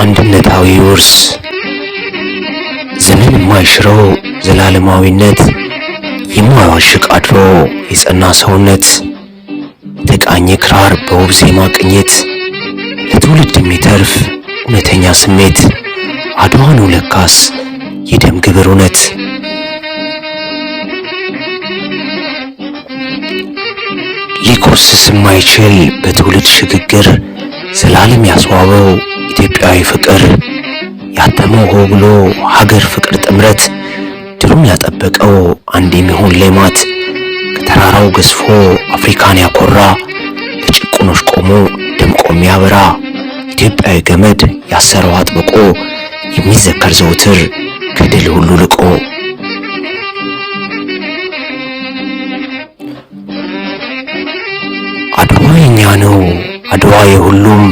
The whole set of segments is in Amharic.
አንድነታዊ ውርስ ዘመን የማይሽረው ዘላለማዊነት የማይዋዥቅ አድሮ የጸና ሰውነት የተቃኘ ክራር በውብ ዜማ ቅኝት ለትውልድ የሚተርፍ እውነተኛ ስሜት አድዋ ነው ለካስ የደም ግብር እውነት። ሊኮስስ የማይችል በትውልድ ሽግግር ዘላለም ያስዋበው ኢትዮጵያዊ ፍቅር ያተመው ሆ ብሎ ሀገር ፍቅር ጥምረት ድሩን ያጠበቀው አንድ የሚሆን ሌማት ከተራራው ገዝፎ አፍሪካን ያኮራ ለጭቁኖች ቆሞ ደምቆ የሚያበራ ኢትዮጵያዊ ገመድ ያሰረው አጥብቆ የሚዘከር ዘውትር ከድል ሁሉ ልቆ አድዋ የኛ ነው አድዋ የሁሉም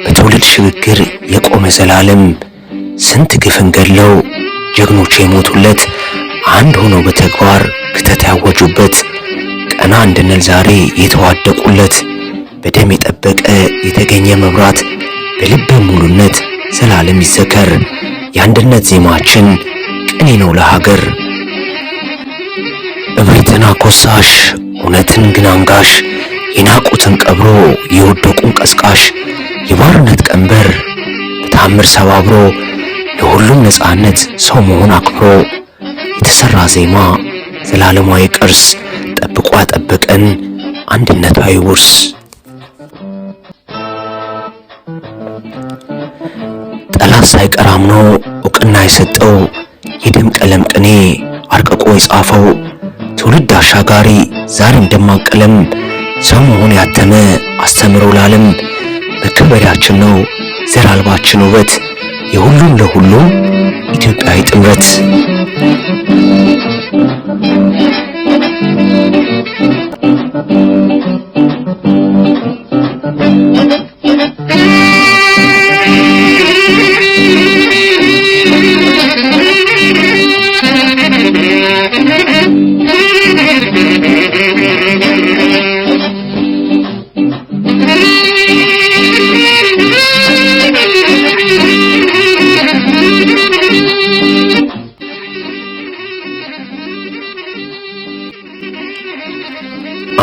በትውልድ ሽግግር የቆመ ዘላለም ስንት ግፍን ገድለው ጀግኖች የሞቱለት አንድ ሆነው በተግባር ክተት ያወጁበት ቀና እንድንል ዛሬ የተዋደቁለት በደም የጠበቀ የተገኘ መብራት በልበ ሙሉነት ዘላለም ይዘከር የአንድነት ዜማችን ቅኔ ነው ለሀገር። እብሪትን አኮሳሽ እውነትን ግን አንጋሽ የናቁትን ቀብሮ የወደቁን ቀስቃሽ የባርነት ቀንበር በታምር ሰባብሮ ለሁሉም ነፃነት ሰው መሆን አክብሮ የተሰራ ዜማ ዘላለማዊ ቅርስ ጠብቆ ያጠበቀን አንድነታዊ ውርስ። ጠላት ሳይቀር አምኖ እውቅና የሰጠው የደም ቀለም ቅኔ አርቅቆ የጻፈው ትውልድ አሻጋሪ ዛሬም ደማቅ ቀለም ሰው መሆን ያተመ አስተምሮ ለዓለም መከበሪያችን ነው ዘር አልባችን ውበት የሁሉም ለሁሉም ኢትዮጵያዊ ጥምረት።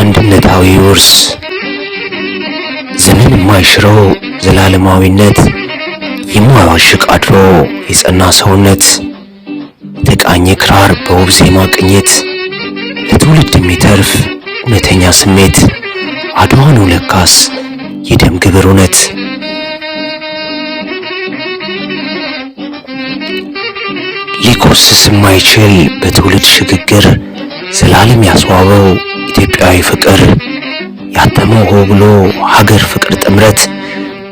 አንድነታዊ ውርስ ዘመን የማይሽረው ዘላለማዊነት የማይዋዥቅ አድሮ የጸና ሰውነት የተቃኘ ክራር በውብ ዜማ ቅኝት ለትውልድ የሚተርፍ እውነተኛ ስሜት አድዋ ነው ለካስ የደም ግብር እውነት። ሊኮስስ የማይችል በትውልድ ሽግግር ዘላለም ያስዋበው ኢትዮጵያዊ ፍቅር ያተመው ሆ ብሎ ሀገር ፍቅር ጥምረት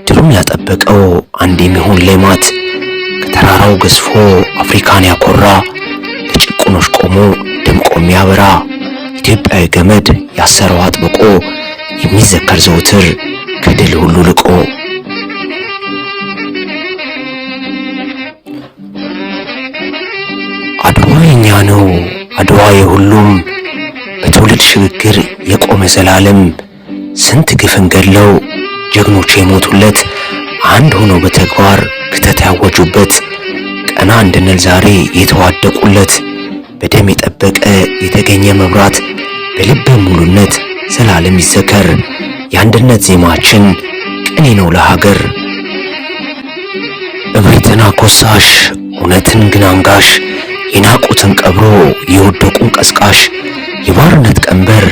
ድሩን ያጠበቀው አንድ የሚሆን ሌማት ከተራራው ገዝፎ አፍሪካን ያኮራ ለጭቁኖች ቆሞ ደምቆ የሚያበራ ኢትዮጵያዊ ገመድ ያሰረው አጥብቆ የሚዘከር ዘውትር ከድል ሁሉ ልቆ አድዋ የኛ ነው አድዋ የሁሉም በትውልድ ሽግግር የቆመ ዘላለም ስንት ግፍን ገድለው ጀግኖች የሞቱለት አንድ ሆነው በተግባር ክተት ያወጁበት ቀና እንድንል ዛሬ የተዋደቁለት በደም የጠበቀ የተገኘ መብራት በልበ ሙሉነት ዘላለም ይዘከር የአንድነት ዜማችን ቅኔ ነው ለሀገር። እብሪትን አኮሳሽ እውነትን ግን አንጋሽ የናቁትን ቀብሮ የወደቁን ቀስቃሽ የባርነት ቀንበር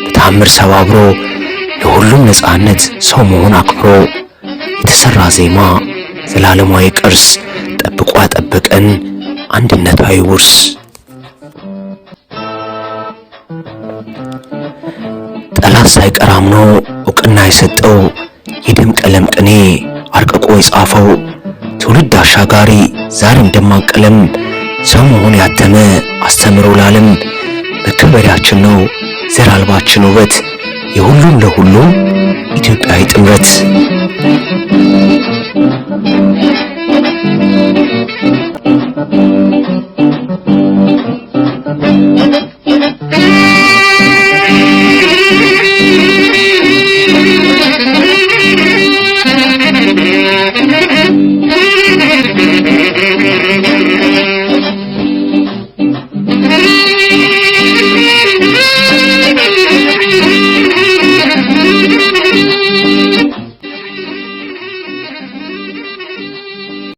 በታምር ሰባብሮ ለሁሉም ነፃነት ሰው መሆን አክብሮ የተሰራ ዜማ ዘላለማዊ ቅርስ ጠብቆ ያጠበቀን አንድነታዊ ውርስ። ጠላት ሳይቀር አምኖ እውቅና የሰጠው የደም ቀለም ቅኔ አርቅቆ የጻፈው ትውልድ አሻጋሪ ዛሬም ደማቅ ቀለም ሰው መሆን ያተመ አስተምሮ ለዓለም መከበሪያችን ነው ዘር አልባችን ውበት የሁሉም ለሁሉም ኢትዮጵያዊ ጥምረት።